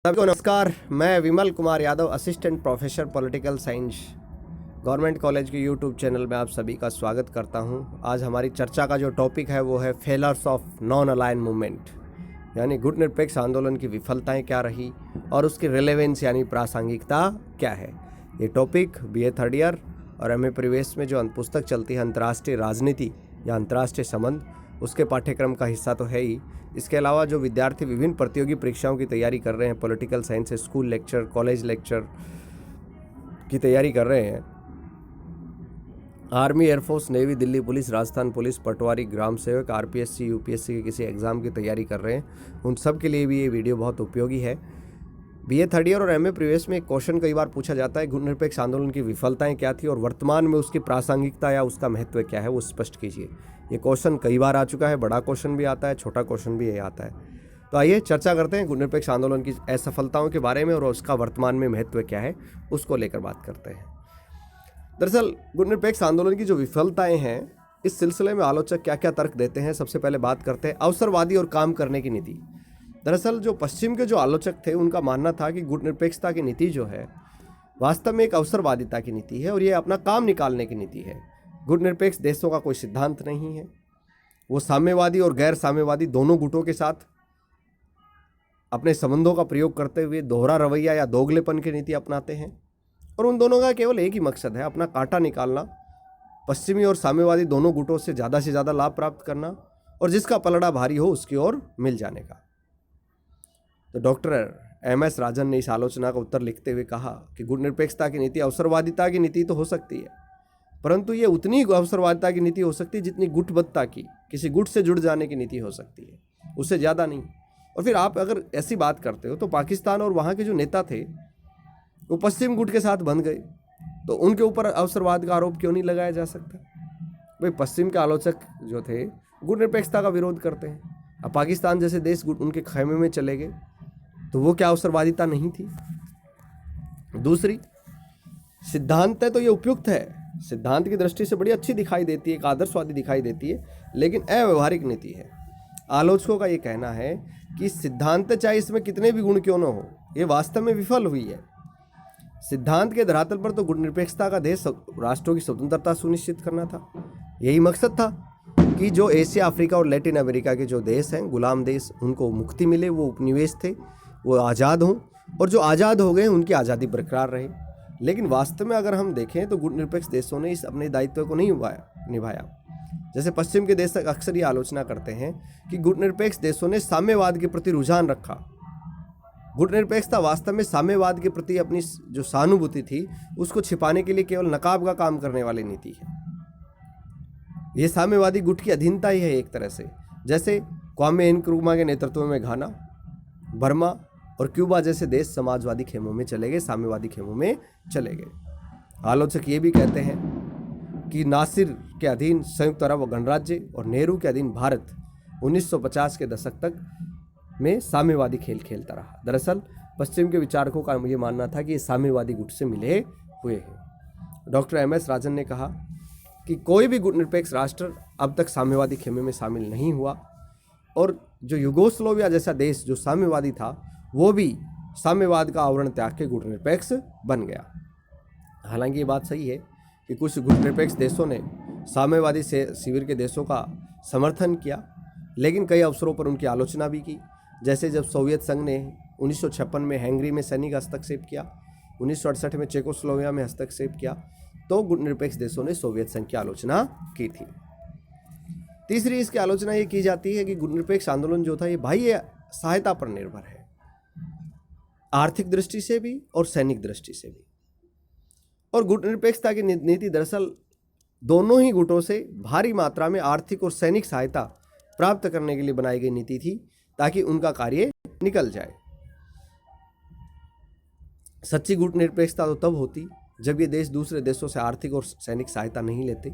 सबको नमस्कार। मैं Vimal Kumar Yadav, assistant professor political science, government college के यूट्यूब चैनल में आप सभी का स्वागत करता हूं। आज हमारी चर्चा का जो टॉपिक है वो है failures of non align movement, यानी गुटनिरपेक्ष आंदोलन की विफलताएं क्या रही और उसकी रिलेवेंस यानी प्रासंगिकता क्या है। ये टॉपिक BA थर्ड ईयर और MA परिवेश में जो पुस्तक चलती है अंतर्राष्ट्रीय राजनीति या अंतर्राष्ट्रीय संबंध, उसके पाठ्यक्रम का हिस्सा तो है ही। इसके अलावा जो विद्यार्थी विभिन्न प्रतियोगी परीक्षाओं की तैयारी कर रहे हैं, political science, school lecture, college lecture की तैयारी कर रहे हैं, army, air force, navy, Delhi police, Rajasthan police, patwari, Gram Sevak, RPSC, UPSC के किसी एग्ज़ाम की तैयारी कर रहे हैं, उन सब के लिए भी ये वीडियो बहुत उपयोगी है। BA थर्ड ईयर और MA प्रीवियस में एक क्वेश्चन कई बार पूछा जाता है, गुटनिरपेक्ष आंदोलन की विफलताएं क्या थी और वर्तमान में उसकी प्रासंगिकता या उसका महत्व क्या है, वो स्पष्ट कीजिए। ये क्वेश्चन कई बार आ चुका है, बड़ा क्वेश्चन भी आता है, छोटा क्वेश्चन भी आता है। तो आइए चर्चा करते हैं गुटनिरपेक्ष आंदोलन की असफलताओं के बारे में और उसका वर्तमान में महत्व क्या है, उसको लेकर बात करते हैं। दरअसल गुटनिरपेक्ष आंदोलन की जो विफलताएं हैं, इस सिलसिले में आलोचक क्या क्या तर्क देते हैं। सबसे पहले बात करते हैं अवसरवादी और काम करने की नीति। दरअसल जो पश्चिम के जो आलोचक थे, उनका मानना था कि गुटनिरपेक्षता की नीति जो है वास्तव में एक अवसरवादिता की नीति है और ये अपना काम निकालने की नीति है। गुटनिरपेक्ष देशों का कोई सिद्धांत नहीं है। वो साम्यवादी और गैर साम्यवादी दोनों गुटों के साथ अपने संबंधों का प्रयोग करते हुए दोहरा रवैया या दोगलेपन की नीति अपनाते हैं और उन दोनों का केवल एक ही मकसद है, अपना कांटा निकालना, पश्चिमी और साम्यवादी दोनों गुटों से ज़्यादा लाभ प्राप्त करना और जिसका पलड़ा भारी हो उसकी ओर मिल जाने का। तो डॉक्टर MS राजन ने इस आलोचना का उत्तर लिखते हुए कहा कि गुटनिरपेक्षता की नीति अवसरवादिता की नीति तो हो सकती है, परंतु ये उतनी अवसरवादिता की नीति हो सकती है जितनी गुटबद्धता की, किसी गुट से जुड़ जाने की नीति हो सकती है, उससे ज़्यादा नहीं। और फिर आप अगर ऐसी बात करते हो तो पाकिस्तान और वहाँ के जो नेता थे वो पश्चिम गुट के साथ बंध गए, तो उनके ऊपर अवसरवाद का आरोप क्यों नहीं लगाया जा सकता? भाई पश्चिम के आलोचक जो थे गुटनिरपेक्षता का विरोध करते हैं, अब पाकिस्तान जैसे देश उनके खेमे में चले गए तो वो क्या अवसरवादिता नहीं थी? दूसरी, सिद्धांत है तो ये उपयुक्त है, सिद्धांत की दृष्टि से बड़ी अच्छी दिखाई देती है, एक आदर्शवादी दिखाई देती है, लेकिन अव्यवहारिक नीति है। आलोचकों का ये कहना है कि सिद्धांत चाहे इसमें कितने भी गुण क्यों न हो, ये वास्तव में विफल हुई है। सिद्धांत के धरातल पर तो गुटनिरपेक्षता का देश राष्ट्रों की स्वतंत्रता सुनिश्चित करना था, यही मकसद था कि जो एशिया, अफ्रीका और लैटिन अमेरिका के जो देश हैं, गुलाम देश, उनको मुक्ति मिले, वो उपनिवेश थे, वो आज़ाद हों और जो आज़ाद हो गए उनकी आज़ादी बरकरार रहे। लेकिन वास्तव में अगर हम देखें तो गुटनिरपेक्ष देशों ने इस अपने दायित्व को नहीं निभाया। जैसे पश्चिम के देश अक्सर ये आलोचना करते हैं कि गुटनिरपेक्ष देशों ने साम्यवाद के प्रति रुझान रखा। गुटनिरपेक्षता वास्तव में साम्यवाद के प्रति अपनी जो सहानुभूति थी उसको छिपाने के लिए केवल नकाब का काम करने वाली नीति है। ये साम्यवादी गुट की अधीनता ही है एक तरह से। जैसे क्वामे नक्रुमा के नेतृत्व में घाना, बर्मा और क्यूबा जैसे देश समाजवादी खेमों में चले गए, साम्यवादी खेमों में चले गए। आलोचक ये भी कहते हैं कि नासिर के अधीन संयुक्त अरब गणराज्य और नेहरू के अधीन भारत 1950 के दशक तक में साम्यवादी खेल खेलता रहा। दरअसल पश्चिम के विचारकों का ये मानना था कि ये साम्यवादी गुट से मिले हुए हैं। डॉक्टर MS राजन ने कहा कि कोई भी गुटनिरपेक्ष राष्ट्र अब तक साम्यवादी खेमे में शामिल नहीं हुआ और जो युगोस्लोविया जैसा देश जो साम्यवादी था वो भी साम्यवाद का आवरण त्याग के गुटनिरपेक्ष बन गया। हालांकि ये बात सही है कि कुछ गुटनिरपेक्ष देशों ने साम्यवादी से शिविर के देशों का समर्थन किया, लेकिन कई अवसरों पर उनकी आलोचना भी की। जैसे जब सोवियत संघ ने 1956 में हंगरी में सैनिक हस्तक्षेप किया, 1968 में चेकोस्लोविया में हस्तक्षेप किया, तो गुटनिरपेक्ष देशों ने सोवियत संघ की आलोचना की थी। तीसरी इसकी आलोचना ये की जाती है कि गुटनिरपेक्ष आंदोलन जो था ये बाह्य सहायता पर निर्भर है, आर्थिक दृष्टि से भी और सैनिक दृष्टि से भी। और गुटनिरपेक्षता की नीति दरअसल दोनों ही गुटों से भारी मात्रा में आर्थिक और सैनिक सहायता प्राप्त करने के लिए बनाई गई नीति थी, ताकि उनका कार्य निकल जाए। सच्ची गुटनिरपेक्षता तो तब होती जब ये देश दूसरे देशों से आर्थिक और सैनिक सहायता नहीं लेते,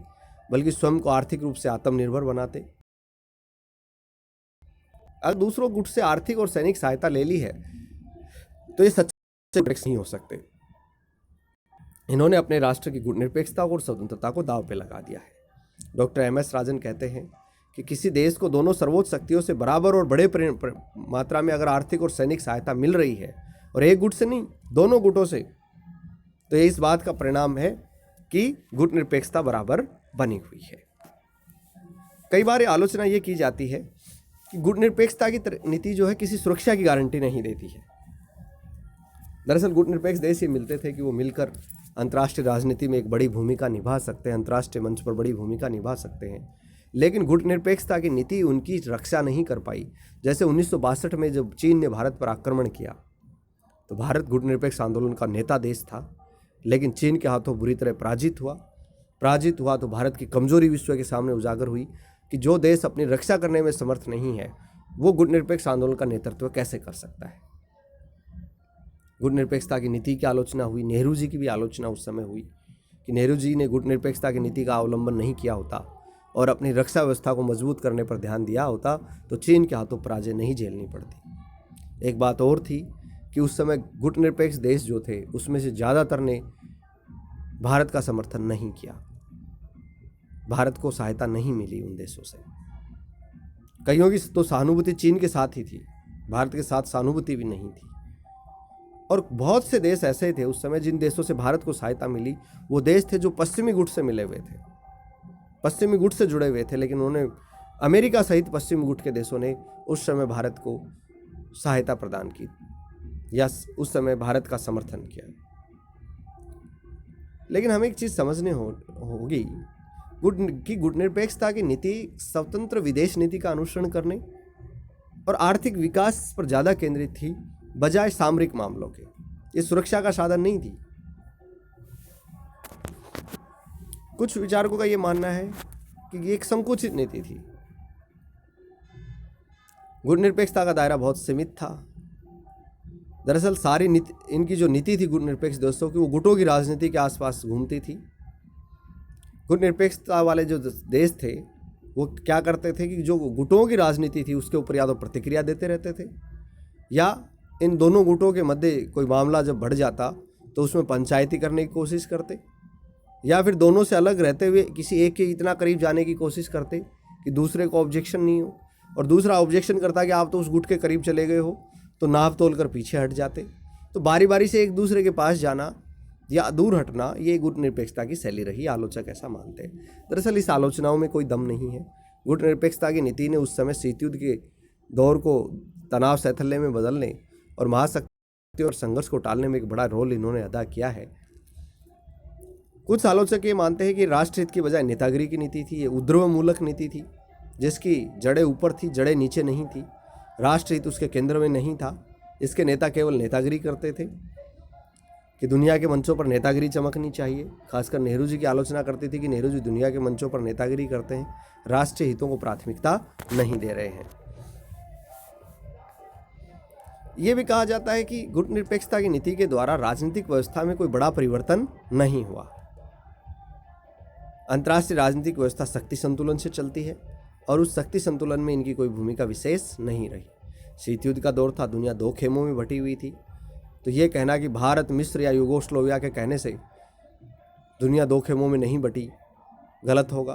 बल्कि स्वयं को आर्थिक रूप से आत्मनिर्भर बनाते। अगर दूसरों गुट से आर्थिक और सैनिक सहायता ले ली है तो ये सच्चे गुटनिरपेक्ष नहीं हो सकते। इन्होंने अपने राष्ट्र की गुटनिरपेक्षता और स्वतंत्रता को दांव पे लगा दिया है। डॉक्टर MS राजन कहते हैं कि किसी देश को दोनों सर्वोच्च शक्तियों से बराबर और बड़े मात्रा में अगर आर्थिक और सैनिक सहायता मिल रही है और एक गुट से नहीं, दोनों गुटों से। तो ये इस बात का परिणाम है कि गुट निरपेक्षता बराबर बनी हुई है। कई बार ये आलोचना ये की जाती है कि गुट निरपेक्षता की नीति जो है किसी सुरक्षा की गारंटी नहीं देती है। दरअसल गुट निरपेक्ष देश ये मिलते थे कि वो मिलकर अंतर्राष्ट्रीय राजनीति में एक बड़ी भूमिका निभा सकते हैं, अंतर्राष्ट्रीय मंच पर बड़ी भूमिका निभा सकते हैं, लेकिन गुट निरपेक्षता की नीति उनकी रक्षा नहीं कर पाई। जैसे 1962 में जब चीन ने भारत पर आक्रमण किया तो भारत गुट निरपेक्ष आंदोलन का नेता देश था, लेकिन चीन के हाथों बुरी तरह पराजित हुआ तो भारत की कमजोरी विश्व के सामने उजागर हुई कि जो देश अपनी रक्षा करने में समर्थ नहीं है वो गुट निरपेक्ष आंदोलन का नेतृत्व कैसे कर सकता है। गुट निरपेक्षता की नीति की आलोचना हुई, नेहरू जी की भी आलोचना उस समय हुई कि नेहरू जी ने गुट निरपेक्षता की नीति का अवलंबन नहीं किया होता और अपनी रक्षा व्यवस्था को मजबूत करने पर ध्यान दिया होता तो चीन के हाथों पराजय नहीं झेलनी पड़ती। एक बात और थी कि उस समय गुट निरपेक्ष देश जो थे उसमें से ज़्यादातर ने भारत का समर्थन नहीं किया, भारत को सहायता नहीं मिली उन देशों से। कईयों की तो सहानुभूति चीन के साथ ही थी, भारत के साथ सहानुभूति भी नहीं थी। और बहुत से देश ऐसे थे उस समय जिन देशों से भारत को सहायता मिली वो देश थे जो पश्चिमी गुट से मिले हुए थे, पश्चिमी गुट से जुड़े हुए थे, लेकिन उन्होंने अमेरिका सहित पश्चिमी गुट के देशों ने उस समय भारत को सहायता प्रदान की या उस समय भारत का समर्थन किया। लेकिन हमें एक चीज़ समझने होगी गुट निरपेक्षता की नीति स्वतंत्र विदेश नीति का अनुसरण करने और आर्थिक विकास पर ज़्यादा केंद्रित थी बजाय सामरिक मामलों के। ये सुरक्षा का साधन नहीं थी। कुछ विचारकों का ये मानना है कि ये एक संकुचित नीति थी। गुट निरपेक्षता का दायरा बहुत सीमित था। दरअसल सारी इनकी जो नीति थी गुट निरपेक्ष देशों की वो गुटों की राजनीति के आसपास घूमती थी। गुट निरपेक्षता वाले जो देश थे वो क्या करते थे कि जो गुटों की राजनीति थी उसके ऊपर या तो प्रतिक्रिया देते रहते थे या इन दोनों गुटों के मध्य कोई मामला जब बढ़ जाता तो उसमें पंचायती करने की कोशिश करते या फिर दोनों से अलग रहते हुए किसी एक के इतना करीब जाने की कोशिश करते कि दूसरे को ऑब्जेक्शन नहीं हो, और दूसरा ऑब्जेक्शन करता कि आप तो उस गुट के करीब चले गए हो तो नाप तोल कर पीछे हट जाते। तो बारी बारी से एक दूसरे के पास जाना या दूर हटना ये गुट निरपेक्षता की शैली रही, आलोचक ऐसा मानते हैं। दरअसल इस आलोचनाओं में कोई दम नहीं है। गुट निरपेक्षता की नीति ने उस समय शीत युद्ध के दौर को तनाव शैथल्य में बदलने और महाशक्ति और संघर्ष को टालने में एक बड़ा रोल इन्होंने अदा किया है। कुछ आलोचक ये मानते हैं कि राष्ट्रहित की बजाय नेतागिरी की नीति थी, ये उद्रव मूलक नीति थी जिसकी जड़ें ऊपर थी, जड़ें नीचे नहीं थी। राष्ट्रहित उसके केंद्र में नहीं था। इसके नेता केवल नेतागिरी करते थे कि दुनिया के मंचों पर नेतागिरी चमकनी चाहिए। खासकर नेहरू जी की आलोचना करती थी कि नेहरू जी दुनिया के मंचों पर नेतागिरी करते हैं, राष्ट्रीय हितों को प्राथमिकता नहीं दे रहे हैं। ये भी कहा जाता है कि गुट निरपेक्षता की नीति के द्वारा राजनीतिक व्यवस्था में कोई बड़ा परिवर्तन नहीं हुआ। अंतर्राष्ट्रीय राजनीतिक व्यवस्था शक्ति संतुलन से चलती है और उस शक्ति संतुलन में इनकी कोई भूमिका विशेष नहीं रही। शीत युद्ध का दौर था, दुनिया दो खेमों में बटी हुई थी। तो ये कहना कि भारत, मिस्र या यूगोस्लोविया के कहने से दुनिया दो खेमों में नहीं बटी गलत होगा।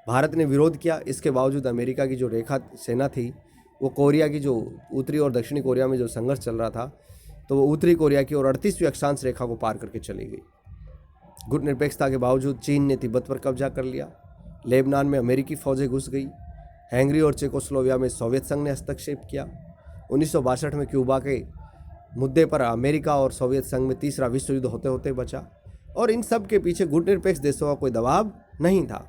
भारत ने विरोध किया, इसके बावजूद अमेरिका की जो रेखा सेना थी वो कोरिया की जो उत्तरी और दक्षिणी कोरिया में जो संघर्ष चल रहा था तो वो उत्तरी कोरिया की और 38वीं अक्षांश रेखा को पार करके चली गई। गुट निरपेक्षता के बावजूद चीन ने तिब्बत पर कब्जा कर लिया, लेबनान में अमेरिकी फौजें घुस गई, हंगरी और चेकोस्लोविया में सोवियत संघ ने हस्तक्षेप किया। 1962 में क्यूबा के मुद्दे पर अमेरिका और सोवियत संघ में तीसरा विश्व युद्ध होते होते बचा, और इन सब के पीछे गुट निरपेक्ष देशों का कोई दबाव नहीं था।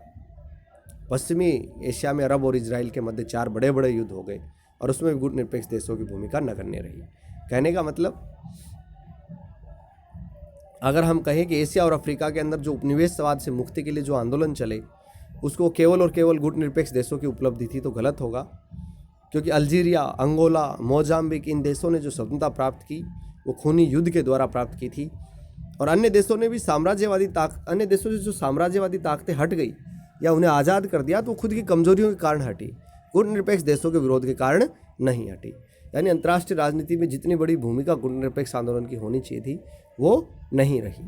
पश्चिमी एशिया में अरब और इजराइल के मध्य 4 बड़े बड़े युद्ध हो गए और उसमें भी गुट निरपेक्ष देशों की भूमिका नगण्य रही। कहने का मतलब, अगर हम कहें कि एशिया और अफ्रीका के अंदर जो उपनिवेशवाद से मुक्ति के लिए जो आंदोलन चले उसको केवल और केवल गुट निरपेक्ष देशों की उपलब्धि थी तो गलत होगा, क्योंकि अल्जीरिया, अंगोला, मोजाम्बिक, इन देशों ने जो स्वतंत्रता प्राप्त की वो खूनी युद्ध के द्वारा प्राप्त की थी। और अन्य देशों ने भी अन्य देशों से जो साम्राज्यवादी ताकतें हट गई या उन्हें आज़ाद कर दिया तो खुद की कमजोरियों के कारण हटी, गुट निरपेक्ष देशों के विरोध के कारण नहीं हटी। यानी अंतर्राष्ट्रीय राजनीति में जितनी बड़ी भूमिका गुट निरपेक्ष आंदोलन की होनी चाहिए थी वो नहीं रही।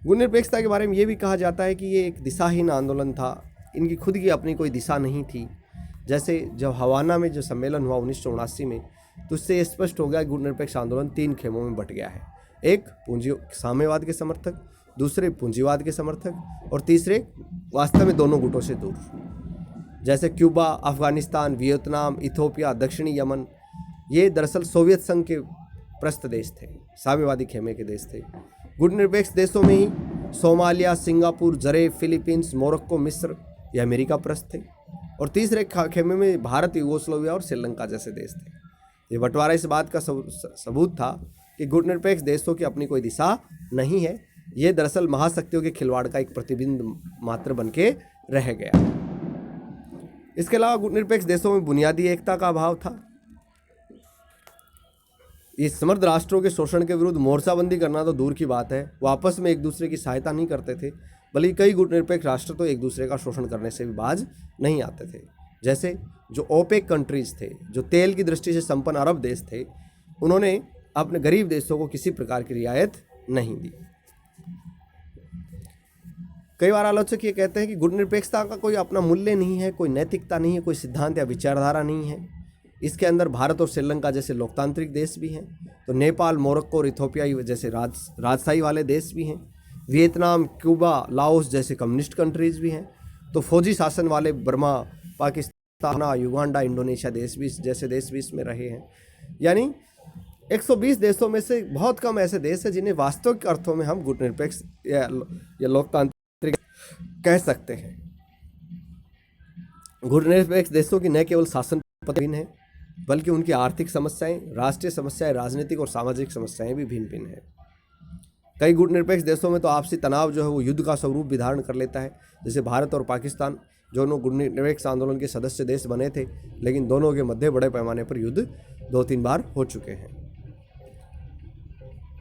गुट निरपेक्षता के बारे में ये भी कहा जाता है कि ये एक दिशाहीन आंदोलन था, इनकी खुद की अपनी कोई दिशा नहीं थी। जैसे जब हवाना में जो सम्मेलन हुआ 1979 में, तो इससे ये स्पष्ट हो गया कि गुटनिरपेक्ष आंदोलन 3 खेमों में बट गया है। एक पूंजी साम्यवाद के समर्थक, दूसरे पूंजीवाद के समर्थक और तीसरे वास्तव में दोनों गुटों से दूर, जैसे क्यूबा, अफगानिस्तान, वियतनाम, इथोपिया, दक्षिणी यमन। ये दरअसल सोवियत संघ के प्रस्थ देश थे, साम्यवादी खेमे के देश थे। गुटनिरपेक्ष देशों में ही सोमालिया, सिंगापुर, जरे, फिलीपींस, मोरक्को, मिस्र ये अमेरिका प्रस्थ थे और तीसरे खेमे में भारत, यूगोस्लाविया और श्रीलंका जैसे देश थे। ये बंटवारा इस बात का सबूत था कि गुटनिरपेक्ष देशों की अपनी कोई दिशा नहीं है, ये दरअसल महाशक्तियों के खिलवाड़ का एक प्रतिबिंब मात्र बन के रह गया। इसके अलावा गुटनिरपेक्ष देशों में बुनियादी एकता का अभाव था। ये समृद्ध राष्ट्रों के शोषण के विरुद्ध मोर्चाबंदी करना तो दूर की बात है, वो आपस में एक दूसरे की सहायता नहीं करते थे, बल्कि कई गुटनिरपेक्ष राष्ट्र तो एक दूसरे का शोषण करने से भी बाज नहीं आते थे। जैसे जो ओपेक कंट्रीज थे, जो तेल की दृष्टि से संपन्न अरब देश थे, उन्होंने अपने गरीब देशों को किसी प्रकार की रियायत नहीं दी। कई बार आलोचक ये कहते हैं कि गुटनिरपेक्षता का कोई अपना मूल्य नहीं है, कोई नैतिकता नहीं है, कोई सिद्धांत या विचारधारा नहीं है। इसके अंदर भारत और श्रीलंका जैसे लोकतांत्रिक देश भी हैं, तो नेपाल, मोरक्को और इथोपिया जैसे राजशाही वाले देश भी हैं, वियतनाम, क्यूबा, लाओस जैसे कम्युनिस्ट कंट्रीज भी हैं, तो फौजी शासन वाले बर्मा, पाकिस्तान, युगांडा, इंडोनेशिया देश भी जैसे देश भी इसमें रहे हैं। यानी 120 देशों में से बहुत कम ऐसे देश हैं जिन्हें वास्तविक अर्थों में हम गुटनिरपेक्ष या लोकतांत्रिक कह सकते हैं। गुटनिरपेक्ष देशों की न केवल शासन पद्धति भिन्न है, बल्कि उनकी आर्थिक समस्याएं, राष्ट्रीय समस्याएं, राजनीतिक और सामाजिक समस्याएं भी भिन्न भिन्न हैं। कई गुटनिरपेक्ष देशों में तो आपसी तनाव जो है वो युद्ध का स्वरूप भी धारण कर लेता है, जैसे भारत और पाकिस्तान, दोनों गुटनिरपेक्ष आंदोलन के सदस्य देश बने थे, लेकिन दोनों के मध्य बड़े पैमाने पर युद्ध 2-3 बार हो चुके हैं।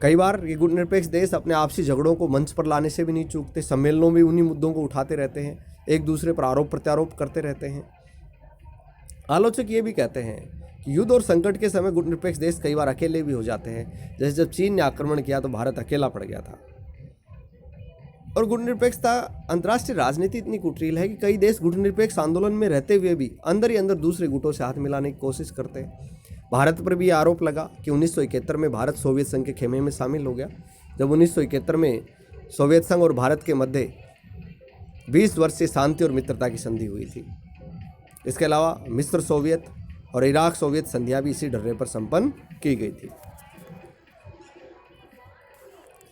कई बार ये गुटनिरपेक्ष देश अपने आपसी झगड़ों को मंच पर लाने से भी नहीं चूकते, सम्मेलनों में उन्हीं मुद्दों को उठाते रहते हैं, एक दूसरे पर आरोप प्रत्यारोप करते रहते हैं। आलोचक ये भी कहते हैं कि युद्ध और संकट के समय गुटनिरपेक्ष देश कई बार अकेले भी हो जाते हैं, जैसे जब चीन ने आक्रमण किया तो भारत अकेला पड़ गया था। और गुटनिरपेक्षता अंतर्राष्ट्रीय राजनीति इतनी कुटिल है कि कई देश गुटनिरपेक्ष आंदोलन में रहते हुए भी अंदर ही अंदर दूसरे गुटों से हाथ मिलाने की कोशिश करते हैं। भारत पर भी आरोप लगा कि 1971 में भारत सोवियत संघ के खेमे में शामिल हो गया, जब 1971 में सोवियत संघ और भारत के मध्य 20 वर्षीय शांति और मित्रता की संधि हुई थी। इसके अलावा मिस्र सोवियत और इराक सोवियत संधियां भी इसी डर्रे पर संपन्न की गई थी।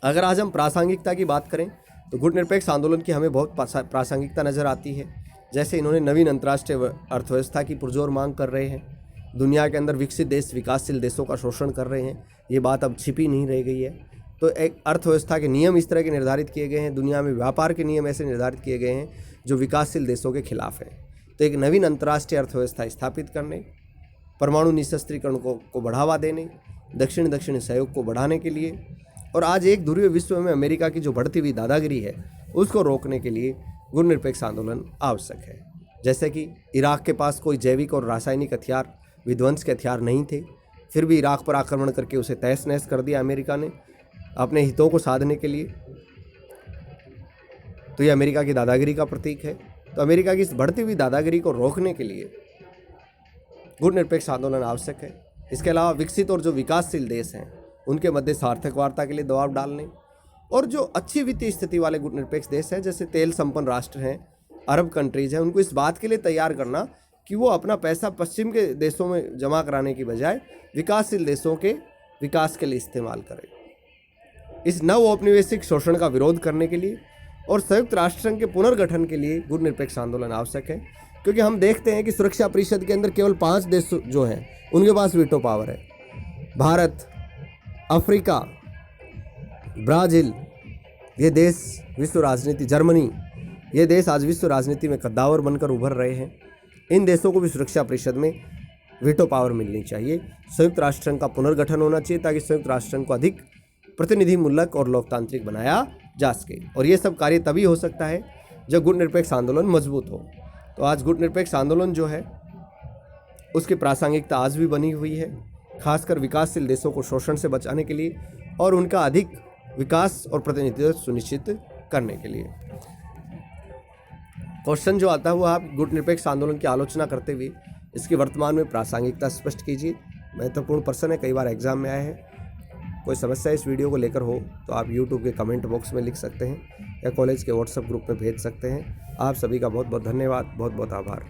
अगर आज हम प्रासंगिकता की बात करें तो गुटनिरपेक्ष आंदोलन की हमें बहुत प्रासंगिकता नजर आती है। जैसे इन्होंने नवीन अंतर्राष्ट्रीय अर्थव्यवस्था की पुरजोर मांग कर रहे हैं, दुनिया के अंदर विकसित देश विकासशील देशों का शोषण कर रहे हैं, ये बात अब छिपी नहीं रह गई है। तो एक अर्थव्यवस्था के नियम इस तरह के निर्धारित किए गए हैं, दुनिया में व्यापार के नियम ऐसे निर्धारित किए गए हैं जो विकासशील देशों के खिलाफ हैं। तो एक नवीन अंतर्राष्ट्रीय अर्थव्यवस्था स्थापित करने, परमाणु निशस्त्रीकरण को बढ़ावा देने, दक्षिण दक्षिण सहयोग को बढ़ाने के लिए और आज एक ध्रुवीय विश्व में अमेरिका की जो बढ़ती हुई दादागिरी है उसको रोकने के लिए गुटनिरपेक्ष आंदोलन आवश्यक है। जैसे कि इराक के पास कोई जैविक और रासायनिक हथियार, विध्वंस के हथियार नहीं थे, फिर भी इराक पर आक्रमण करके उसे तहस नहस कर दिया अमेरिका ने अपने हितों को साधने के लिए। तो ये अमेरिका की दादागिरी का प्रतीक है। तो अमेरिका की इस बढ़ती हुई दादागिरी को रोकने के लिए गुटनिरपेक्ष आंदोलन आवश्यक है। इसके अलावा विकसित और जो विकासशील देश हैं उनके मध्य सार्थक वार्ता के लिए दबाव डालने और जो अच्छी वित्तीय स्थिति वाले गुटनिरपेक्ष देश हैं, जैसे तेल संपन्न राष्ट्र हैं, अरब कंट्रीज हैं, उनको इस बात के लिए तैयार करना कि वो अपना पैसा पश्चिम के देशों में जमा कराने की बजाय विकासशील देशों के विकास के लिए इस्तेमाल करें। इस नव औपनिवेशिक शोषण का विरोध करने के लिए और संयुक्त राष्ट्र संघ के पुनर्गठन के लिए गुटनिरपेक्ष आंदोलन आवश्यक है, क्योंकि हम देखते हैं कि सुरक्षा परिषद के अंदर केवल 5 देश जो हैं उनके पास वीटो पावर है। भारत, अफ्रीका, ब्राज़ील, ये देश विश्व राजनीति, जर्मनी, ये देश आज विश्व राजनीति में कद्दावर बनकर उभर रहे हैं। इन देशों को भी सुरक्षा परिषद में वीटो पावर मिलनी चाहिए। संयुक्त राष्ट्र संघ का पुनर्गठन होना चाहिए ताकि संयुक्त राष्ट्र संघ को अधिक प्रतिनिधिमूलक और लोकतांत्रिक बनाया जा सके। और ये सब कार्य तभी हो सकता है जब गुटनिरपेक्ष आंदोलन मजबूत हो। तो आज गुटनिरपेक्ष आंदोलन जो है उसकी प्रासंगिकता आज भी बनी हुई है, खासकर विकासशील देशों को शोषण से बचाने के लिए और उनका अधिक विकास और प्रतिनिधित्व सुनिश्चित करने के लिए। क्वेश्चन जो आता है वो आप गुटनिरपेक्ष आंदोलन की आलोचना करते हुए इसकी वर्तमान में प्रासंगिकता स्पष्ट कीजिए। महत्वपूर्ण पर्सन है, कई बार एग्ज़ाम में आए हैं। कोई समस्या इस वीडियो को लेकर हो तो आप यूट्यूब के कमेंट बॉक्स में लिख सकते हैं या कॉलेज के व्हाट्सएप ग्रुप में भेज सकते हैं। आप सभी का बहुत बहुत धन्यवाद, बहुत बहुत आभार।